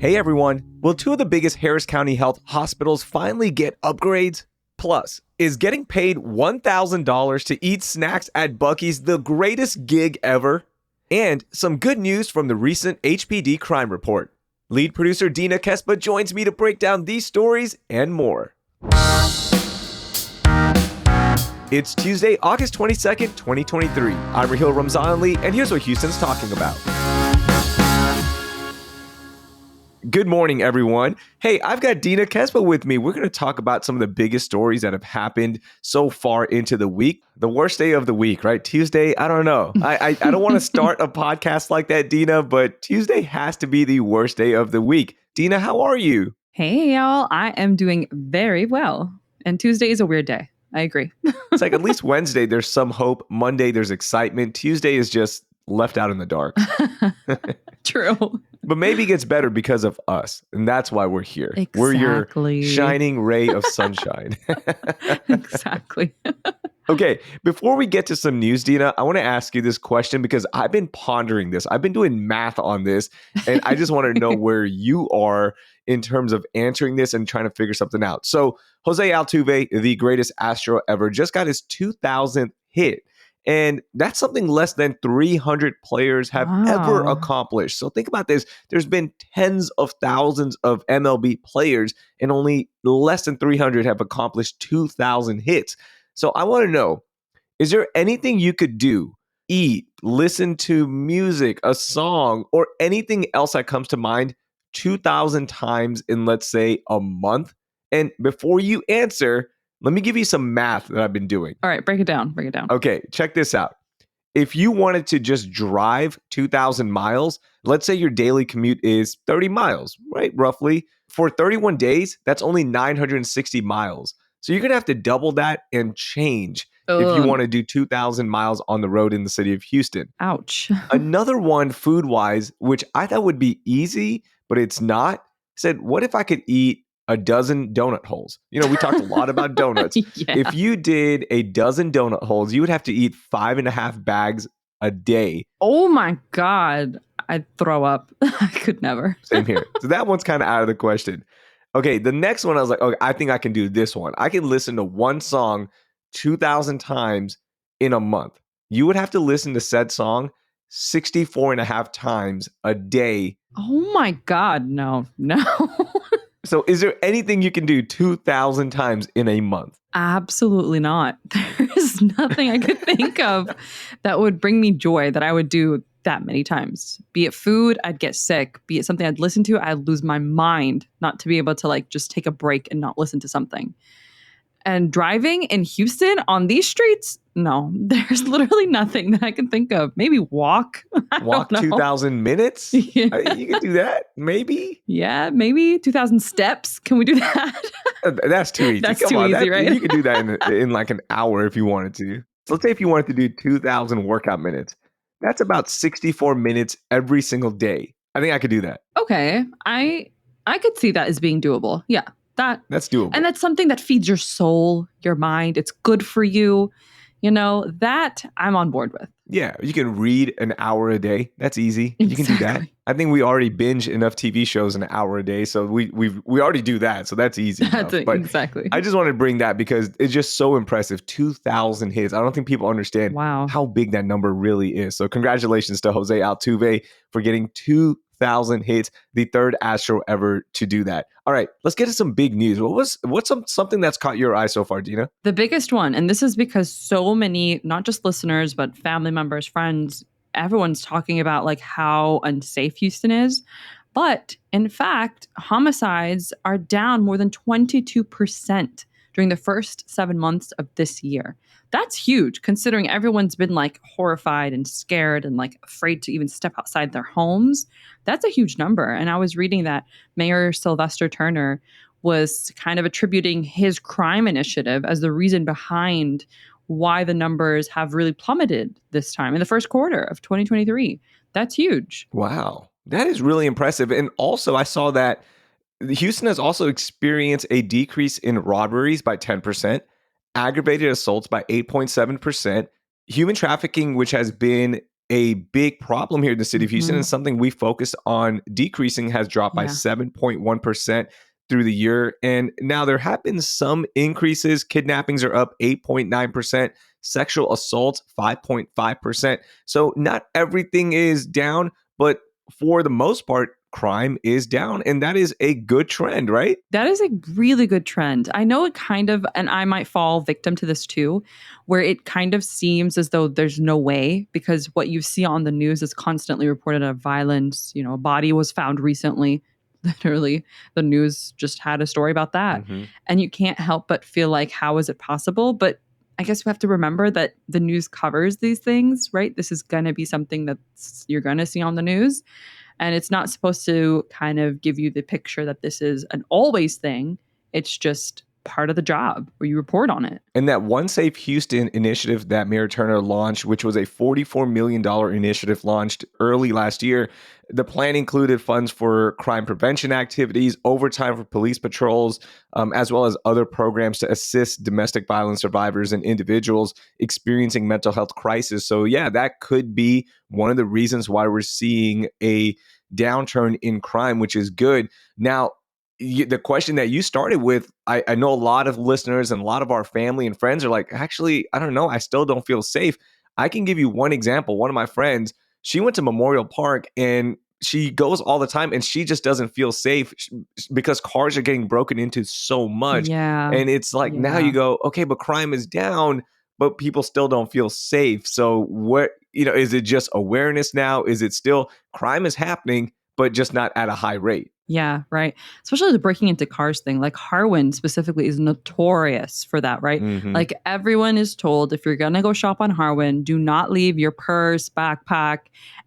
Hey everyone, will two of the biggest Harris County Health hospitals finally get upgrades? Plus, is getting paid $1,000 to eat snacks at Buc-ee's the greatest gig ever? And some good news from the recent HPD crime report. Lead producer Dina Kesbeh joins me to break down these stories and more. It's Tuesday, August 22nd, 2023. I'm Raheel Ramzanali, and here's what Houston's talking about. Good morning, everyone. Hey, I've got Dina Kesbeh with me. We're going to talk about some of the biggest stories that have happened so far into the week. The worst day of the week, right? Tuesday, I don't know. I don't want to start a podcast like that, Dina, but Tuesday has to be the worst day of the week. Dina, how are you? Hey, y'all. I am doing very well. And Tuesday is a weird day. I agree. It's like at least Wednesday, there's some hope. Monday, there's excitement. Tuesday is just left out in the dark. True. But maybe it gets better because of us. And that's why we're here. Exactly. We're your shining ray of sunshine. Exactly. Okay, before we get to some news, Dina, I want to ask you this question because I've been pondering this. I've been doing math on this, and I just want to know where you are in terms of answering this and trying to figure something out. So José Altuve, the greatest Astro ever, just got his 2,000th hit. And that's something less than 300 players have ever accomplished. So think about this. There's been tens of thousands of MLB players, and only less than 300 have accomplished 2,000 hits. So I want to know, is there anything you could do, eat, listen to music, a song, or anything else that comes to mind 2,000 times in, let's say, a month? And before you answer, let me give you some math that I've been doing. All right, break it down. Okay, check this out. If you wanted to just drive 2,000 miles, let's say your daily commute is 30 miles, right? Roughly. For 31 days, that's only 960 miles. So you're going to have to double that and change if you want to do 2,000 miles on the road in the city of Houston. Ouch. Another one, food-wise, which I thought would be easy, but it's not, said, what if I could eat a dozen donut holes? You know, we talked a lot about donuts. Yeah. If you did a dozen donut holes, you would have to eat 5.5 bags a day. Oh my God. I'd throw up. I could never. Same here. So that one's kind of out of the question. Okay, the next one, I was like, okay, I think I can do this one. I can listen to one song 2,000 times in a month. You would have to listen to said song 64.5 times a day. Oh my God. No. So is there anything you can do 2,000 times in a month? Absolutely not. There's nothing I could think of that would bring me joy that I would do that many times. Be it food, I'd get sick. Be it something I'd listen to, I'd lose my mind not to be able to just take a break and not listen to something. And driving in Houston on these streets, no, there's literally nothing that I can think of. Maybe walk. Walk 2,000 minutes? Yeah. You could do that, maybe? Yeah, maybe 2,000 steps. Can we do that? That's too easy. That's too easy, right? You could do that in like an hour if you wanted to. So let's say if you wanted to do 2,000 workout minutes, that's about 64 minutes every single day. I think I could do that. Okay, I could see that as being doable. Yeah. That's doable. And that's something that feeds your soul, your mind. It's good for you. You know, that I'm on board with. Yeah, you can read an hour a day. That's easy. Exactly. You can do that. I think we already binge enough TV shows an hour a day. So we already do that. So that's easy enough. But exactly. I just wanted to bring that because it's just so impressive. 2,000 hits. I don't think people understand how big that number really is. So congratulations to José Altuve for getting 2,000 hits, the third Astro ever to do that. All right, let's get to some big news. What's something that's caught your eye so far, Dina? The biggest one, and this is because so many, not just listeners, but family members, friends, everyone's talking about how unsafe Houston is. But in fact, homicides are down more than 22% during the first 7 months of this year. That's huge, considering everyone's been horrified and scared and afraid to even step outside their homes. That's a huge number. And I was reading that Mayor Sylvester Turner was kind of attributing his crime initiative as the reason behind why the numbers have really plummeted this time in the first quarter of 2023. That's huge. Wow. That is really impressive. And also, I saw that Houston has also experienced a decrease in robberies by 10%, aggravated assaults by 8.7%, human trafficking, which has been a big problem here in the city of Houston, and something we focused on decreasing, has dropped by Yeah. 7.1% through the year. And now there have been some increases. Kidnappings are up 8.9%, sexual assaults 5.5%. So not everything is down, but for the most part, crime is down. And that is a good trend, right? That is a really good trend. I know it kind of, and I might fall victim to this too, where it kind of seems as though there's no way, because what you see on the news is constantly reported of violence. You know, a body was found recently. Literally, the news just had a story about that. Mm-hmm. And you can't help but feel like, how is it possible? But I guess we have to remember that the news covers these things, right? This is going to be something that you're going to see on the news. And it's not supposed to kind of give you the picture that this is an always thing. It's just part of the job where you report on it. And that One Safe Houston initiative that Mayor Turner launched, which was a $44 million initiative launched early last year, the plan included funds for crime prevention activities, overtime for police patrols, as well as other programs to assist domestic violence survivors and individuals experiencing mental health crisis. So yeah, that could be one of the reasons why we're seeing a downturn in crime, which is good. Now, the question that you started with, I know a lot of listeners and a lot of our family and friends are like, actually, I don't know, I still don't feel safe. I can give you one example. One of my friends, she went to Memorial Park and she goes all the time and she just doesn't feel safe because cars are getting broken into so much. Yeah. And it's like, now you go, okay, but crime is down, but people still don't feel safe. So what, is it just awareness now? Is it still crime is happening, but just not at a high rate? Yeah, right. Especially the breaking into cars thing. Like Harwin specifically is notorious for that, right? Mm-hmm. Like everyone is told, if you're going to go shop on Harwin, do not leave your purse, backpack,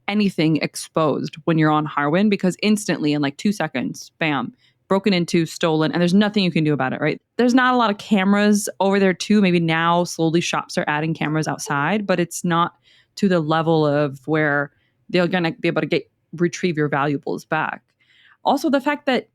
anything exposed when you're on Harwin, because instantly in like 2 seconds, bam, broken into, stolen, and there's nothing you can do about it, right? There's not a lot of cameras over there too. Maybe now slowly shops are adding cameras outside, but it's not to the level of where they're going to be able to retrieve your valuables back. Also, the fact that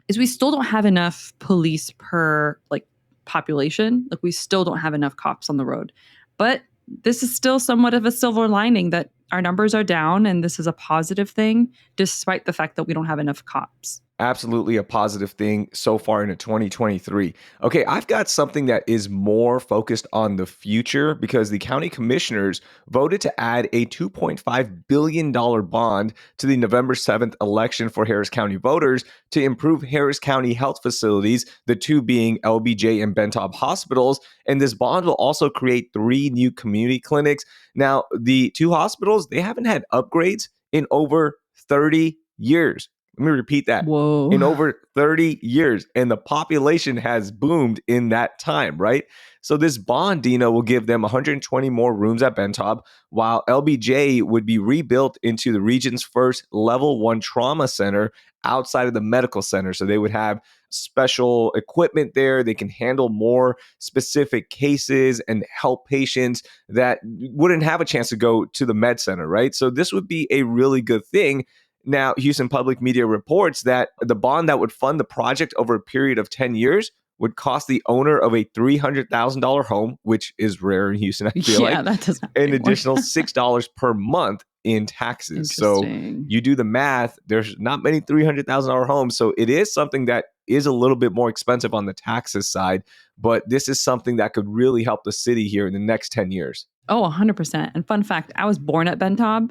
is we still don't have enough police per like population. Like we still don't have enough cops on the road. But this is still somewhat of a silver lining that our numbers are down, and this is a positive thing, despite the fact that we don't have enough cops. Absolutely a positive thing so far into 2023. Okay, I've got something that is more focused on the future because the county commissioners voted to add a $2.5 billion bond to the November 7th election for Harris County voters to improve Harris County health facilities, the two being LBJ and Bentop hospitals. And this bond will also create 3 new community clinics. Now, the 2 hospitals, they haven't had upgrades in over 30 years. Let me repeat that. Whoa. In over 30 years. And the population has boomed in that time, right? So this bond, Dina, will give them 120 more rooms at Bentop, while LBJ would be rebuilt into the region's first level 1 trauma center outside of the medical center. So they would have special equipment there. They can handle more specific cases and help patients that wouldn't have a chance to go to the med center, right? So this would be a really good thing. Now, Houston Public Media reports that the bond that would fund the project over a period of 10 years would cost the owner of a $300,000 home, which is rare in Houston, I feel like, that doesn't an additional $6 per month in taxes. So you do the math, there's not many $300,000 homes. So it is something that is a little bit more expensive on the taxes side, but this is something that could really help the city here in the next 10 years. Oh, 100%. And fun fact, I was born at Bentop,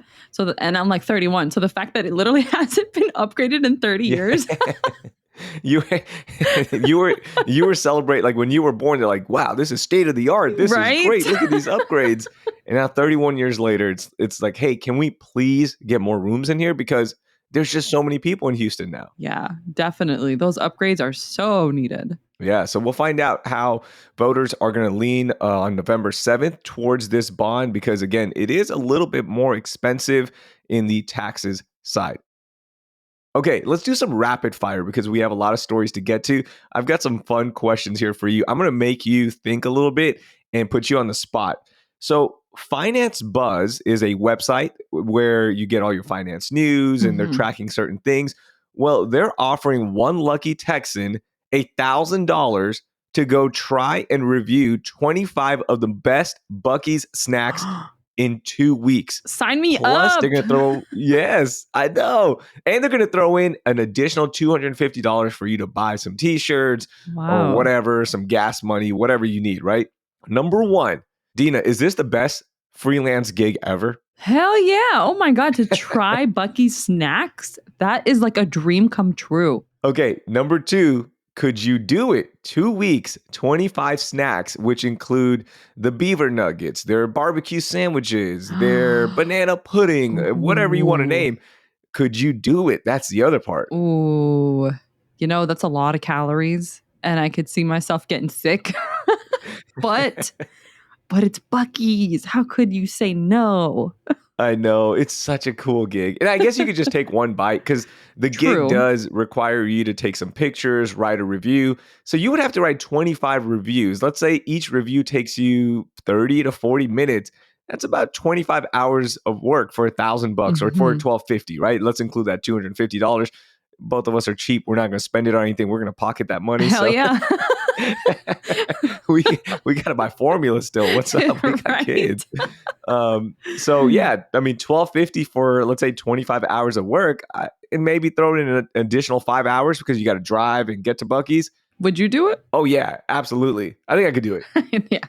and I'm like 31. So the fact that it literally hasn't been upgraded in 30 years. you were celebrating, like when you were born, they're like, wow, this is state of the art. This right? is great. Look at these upgrades. And now 31 years later, it's like, hey, can we please get more rooms in here? Because there's just so many people in Houston now. Yeah, definitely. Those upgrades are so needed. Yeah, so we'll find out how voters are going to lean on November 7th towards this bond because, again, it is a little bit more expensive in the taxes side. Okay, let's do some rapid fire because we have a lot of stories to get to. I've got some fun questions here for you. I'm going to make you think a little bit and put you on the spot. So Finance Buzz is a website where you get all your finance news and they're tracking certain things. Well, they're offering one lucky Texan $1,000 to go try and review 25 of the best Buc-ee's snacks in 2 weeks. Sign me Plus, up. they're going to throw, yes, I know. And they're going to throw in an additional $250 for you to buy some t-shirts or Wow. whatever, some gas money, whatever you need, right? Number one, Dina, is this the best freelance gig ever? Hell yeah. Oh my God. To try Buc-ee's snacks, that is like a dream come true. Okay, number two, could you do it? 2 weeks, 25 snacks, which include the beaver nuggets, their barbecue sandwiches, their banana pudding, whatever you want to Ooh. name. Could you do it? That's the other part. Ooh. You know, that's a lot of calories and I could see myself getting sick. but it's Buc-ee's. How could you say no? I know. It's such a cool gig. And I guess you could just take one bite because the gig True. does require you to take some pictures, write a review. So you would have to write 25 reviews. Let's say each review takes you 30 to 40 minutes. That's about 25 hours of work for $1,000 or for Mhm. $1,250, right? Let's include that $250. Both of us are cheap. We're not going to spend it on anything. We're going to pocket that money. Hell So yeah. we got to buy formula still. What's up? We got Right. kids. So yeah, I mean, $1,250 for, let's say, 25 hours of work, and maybe throw in an additional 5 hours because you got to drive and get to Buc-ee's. Would you do it? Oh yeah, absolutely. I think I could do it. Yeah.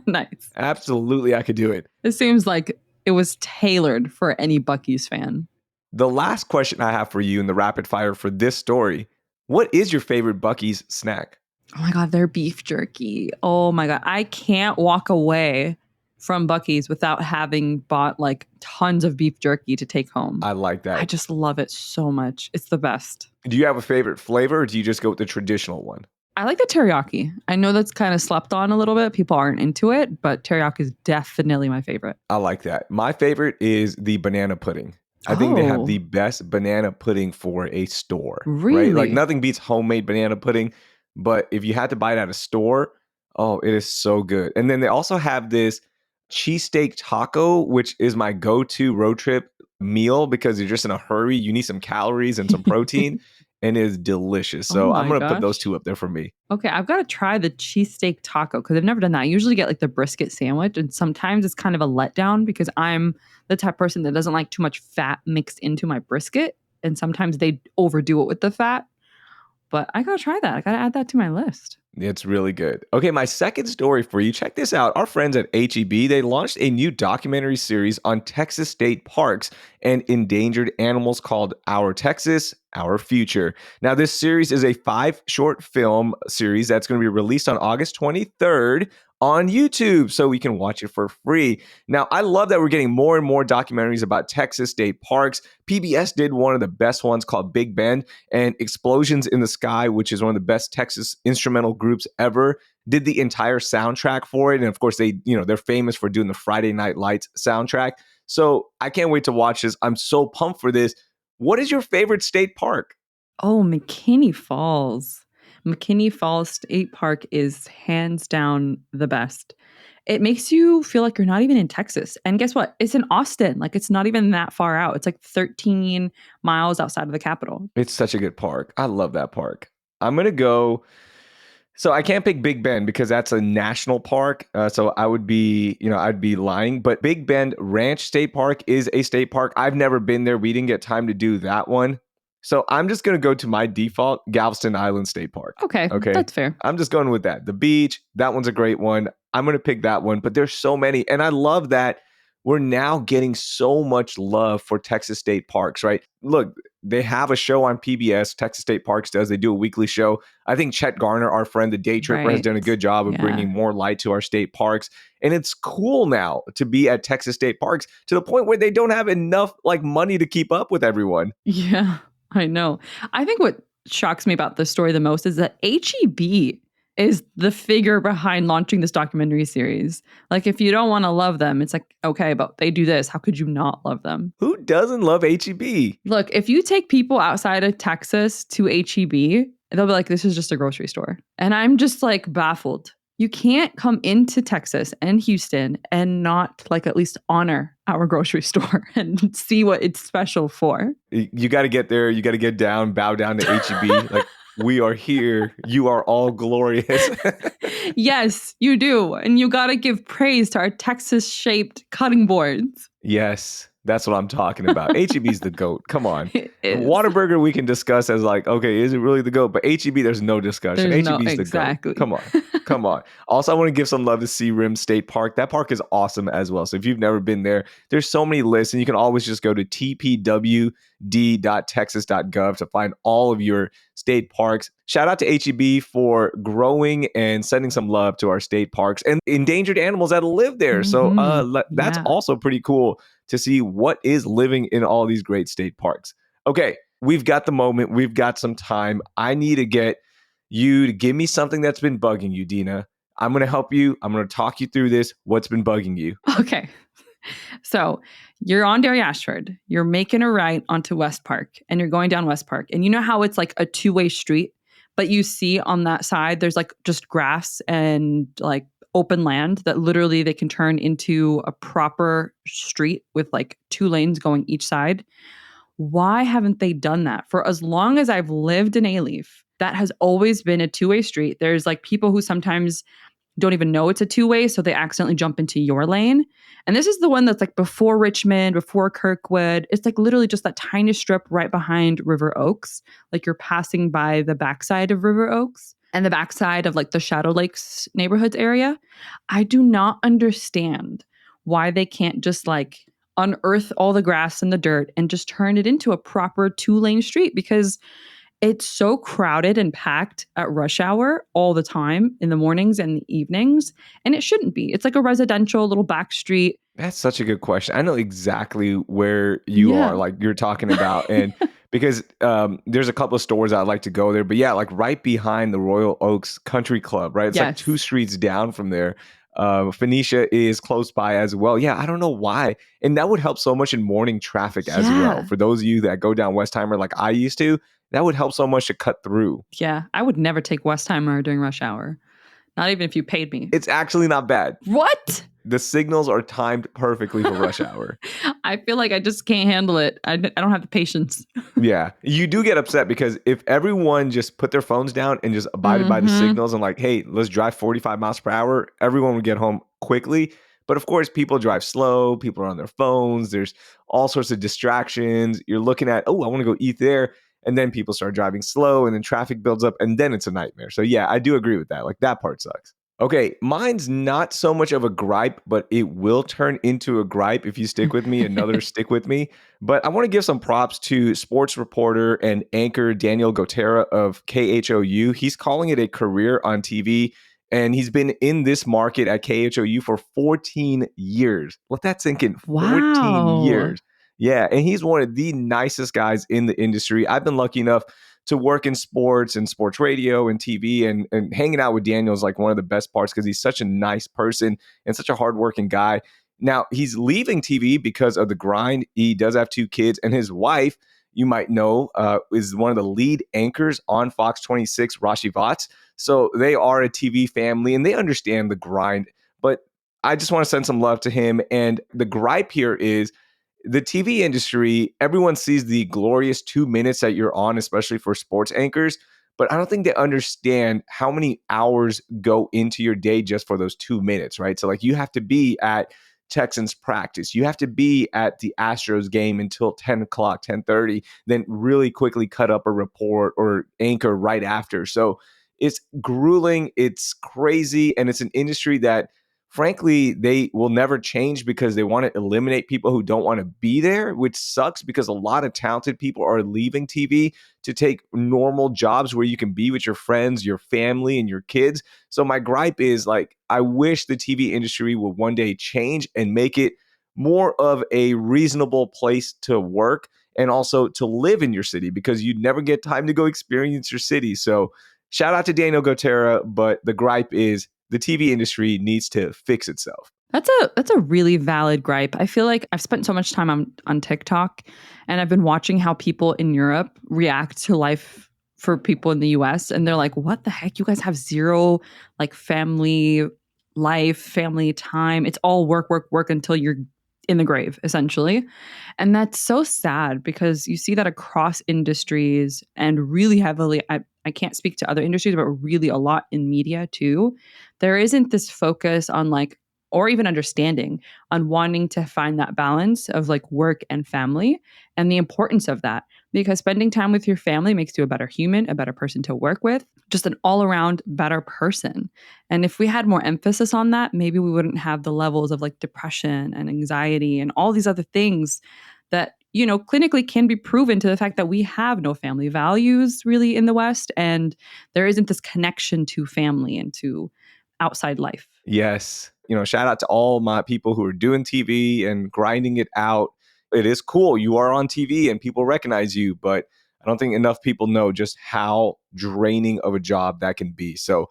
Nice. Absolutely, I could do it. It seems like it was tailored for any Buc-ee's fan. The last question I have for you in the rapid fire for this story: what is your favorite Buc-ee's snack? Oh my God, their beef jerky. Oh my God. I can't walk away from Buc-ee's without having bought like tons of beef jerky to take home. I like that. I just love it so much. It's the best. Do you have a favorite flavor, or do you just go with the traditional one? I like the teriyaki. I know that's kind of slept on a little bit. People aren't into it, but teriyaki is definitely my favorite. I like that. My favorite is the banana pudding. I think they have the best banana pudding for a store. Really? Right? Like nothing beats homemade banana pudding. But if you had to buy it at a store, oh, it is so good. And then they also have this cheesesteak taco, which is my go-to road trip meal because you're just in a hurry. You need some calories and some protein, and it is delicious. So I'm going to put those two up there for me. Okay, I've got to try the cheesesteak taco because I've never done that. I usually get like the brisket sandwich, and sometimes it's kind of a letdown because I'm the type of person that doesn't like too much fat mixed into my brisket, and sometimes they overdo it with the fat. But I got to try that. I got to add that to my list. It's really good. Okay, my second story for you. Check this out. Our friends at HEB, they launched a new documentary series on Texas state parks and endangered animals called Our Texas, Our Future. Now, this series is a 5-short film series that's going to be released on August 23rd on YouTube, so we can watch it for free. Now, I love that we're getting more and more documentaries about Texas state parks. PBS did one of the best ones called Big Bend, and Explosions in the Sky, which is one of the best Texas instrumental groups ever, did the entire soundtrack for it. And of course, they're famous for doing the Friday Night Lights soundtrack. So I can't wait to watch this. I'm so pumped for this. What is your favorite state park? Oh, McKinney Falls. McKinney Falls State Park is hands down the best. It makes you feel like you're not even in Texas. And guess what? It's in Austin. Like it's not even that far out. It's like 13 miles outside of the capital. It's such a good park. I love that park. I'm going to go. So I can't pick Big Bend because that's a national park. So I'd be lying. But Big Bend Ranch State Park is a state park. I've never been there. We didn't get time to do that one. So I'm just going to go to my default, Galveston Island State Park. Okay, that's fair. I'm just going with that. The beach, that one's a great one. I'm going to pick that one. But there's so many. And I love that we're now getting so much love for Texas state parks, right? Look, they have a show on PBS, Texas State Parks does. They do a weekly show. I think Chet Garner, our friend, the day tripper, has done a good job of bringing more light to our state parks. And it's cool now to be at Texas state parks to the point where they don't have enough money to keep up with everyone. Yeah, I know. I think what shocks me about this story the most is that HEB is the figure behind launching this documentary series. Like, if you don't want to love them, it's like, okay, but they do this. How could you not love them? Who doesn't love HEB? Look, if you take people outside of Texas to HEB, they'll be like, this is just a grocery store. And I'm just like baffled. You can't come into Texas and Houston and not at least honor our grocery store and see what it's special for. You got to get there. You got to get down, bow down to HEB. We are here. You are all glorious. Yes, you do. And you got to give praise to our Texas shaped cutting boards. Yes, that's what I'm talking about. HEB's the GOAT. Come on. It is. Whataburger we can discuss as like, okay, is it really the GOAT? But HEB, there's no discussion. There's no, HEB's the GOAT. exactly. Come on. Come on. Also, I want to give some love to Sea Rim State Park. That park is awesome as well. So if you've never been there, there's so many lists, and you can always just go to tpwd.texas.gov to find all of your state parks. Shout out to HEB for growing and sending some love to our state parks and endangered animals that live there. So that's Yeah. also pretty cool to see what is living in all these great state parks. Okay, we've got the moment. We've got some time. I need to get you to give me something that's been bugging you, Dina. I'm going to help you. I'm going to talk you through this. What's been bugging you? Okay. So you're on Dairy Ashford. You're making a right onto West Park, and you're going down West Park. And you know how it's like a two-way street, but you see on that side, there's like just grass and like open land that literally they can turn into a proper street with like two lanes going each side. Why haven't they done that? For as long as I've lived in A-Leaf, that has always been a two-way street. There's like people who sometimes don't even know it's a two-way, so they accidentally jump into your lane. And this is the one that's like before Richmond, before Kirkwood. It's like literally just that tiny strip right behind River Oaks. Like you're passing by the backside of River Oaks and the backside of like the Shadow Lakes neighborhoods area. I do not understand why they can't just like unearth all the grass and the dirt and just turn it into a proper two-lane street, because it's so crowded and packed at rush hour all the time in the mornings and the evenings. And it shouldn't be. It's like a residential little back street. That's such a good question. I know exactly where you Yeah. are, like you're talking about. And because there's a couple of stores I'd like to go there. But yeah, like right behind the Royal Oaks Country Club, right? It's like Yes. 2 streets down from there. Phoenicia is close by as well. Yeah, I don't know why. And that would help so much in morning traffic as well. Yeah. For those of you that go down Westheimer like I used to, that would help so much to cut through. Yeah. I would never take Westheimer during rush hour. Not even if you paid me. It's actually not bad. What? The signals are timed perfectly for rush hour. I feel like I just can't handle it. I don't have the patience. Yeah. You do get upset because if everyone just put their phones down and just abided by the signals and like, hey, let's drive 45 miles per hour, everyone would get home quickly. But of course, people drive slow. People are on their phones. There's all sorts of distractions. You're looking at, oh, I want to go eat there. And then people start driving slow and then traffic builds up and then it's a nightmare. So yeah, I do agree with that. Like that part sucks. Okay, mine's not so much of a gripe, but it will turn into a gripe if you stick with me, another stick with me. But I want to give some props to sports reporter and anchor Daniel Gotera of KHOU. He's calling it a career on TV, and he's been in this market at KHOU for 14 years. Let that sink in. 14 Wow. years. Yeah, and he's one of the nicest guys in the industry. I've been lucky enough to work in sports and sports radio and TV, and hanging out with Daniel is like one of the best parts because he's such a nice person and such a hardworking guy. Now, he's leaving TV because of the grind. He does have 2 kids, and his wife, you might know, is one of the lead anchors on Fox 26, Rashi Vats. So they are a TV family, and they understand the grind. But I just want to send some love to him. And the gripe here is, the TV industry, everyone sees the glorious 2 minutes that you're on, especially for sports anchors, but I don't think they understand how many hours go into your day just for those 2 minutes, right? So like you have to be at Texans practice. You have to be at the Astros game until 10 o'clock, 10:30, then really quickly cut up a report or anchor right after. So it's grueling, it's crazy, and it's an industry that frankly, they will never change because they want to eliminate people who don't want to be there, which sucks because a lot of talented people are leaving TV to take normal jobs where you can be with your friends, your family, and your kids. So my gripe is like, I wish the TV industry would one day change and make it more of a reasonable place to work and also to live in your city, because you never get time to go experience your city. So shout out to Daniel Gotera, but the gripe is the TV industry needs to fix itself. That's a really valid gripe. I feel like I've spent so much time on TikTok, and I've been watching how people in Europe react to life for people in the US, and they're like, "What the heck? You guys have zero like family life, family time. It's all work, work, work until you're in the grave, essentially." And that's so sad because you see that across industries and really heavily, I I can't speak to other industries, but really a lot in media too, there isn't this focus on like, or even understanding on wanting to find that balance of like work and family and the importance of that. Because spending time with your family makes you a better human, a better person to work with, just an all around better person. And if we had more emphasis on that, maybe we wouldn't have the levels of like depression and anxiety and all these other things that, you know, clinically can be proven to the fact that we have no family values really in the West. And there isn't this connection to family and to outside life. Yes. Shout out to all my people who are doing TV and grinding it out. It is cool. You are on TV and people recognize you, but I don't think enough people know just how draining of a job that can be. So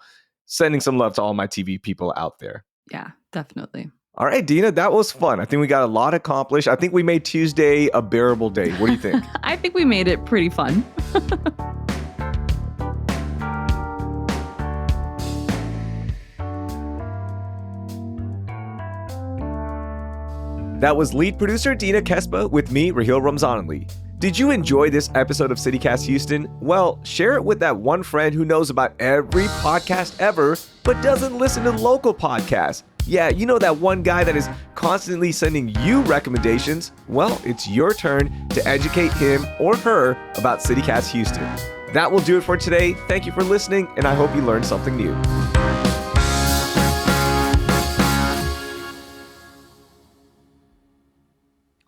sending some love to all my TV people out there. Yeah, definitely. All right, Dina, that was fun. I think we got a lot accomplished. I think we made Tuesday a bearable day. What do you think? I think we made it pretty fun. That was lead producer Dina Kesbeh with me, Raheel Ramzanali. Did you enjoy this episode of CityCast Houston? Well, share it with that one friend who knows about every podcast ever, but doesn't listen to local podcasts. Yeah, you know that one guy that is constantly sending you recommendations? Well, it's your turn to educate him or her about CityCast Houston. That will do it for today. Thank you for listening, and I hope you learned something new.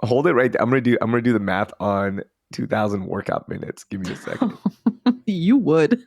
Hold it right there. I'm gonna do the math on 2,000 workout minutes. Give me a second. You would.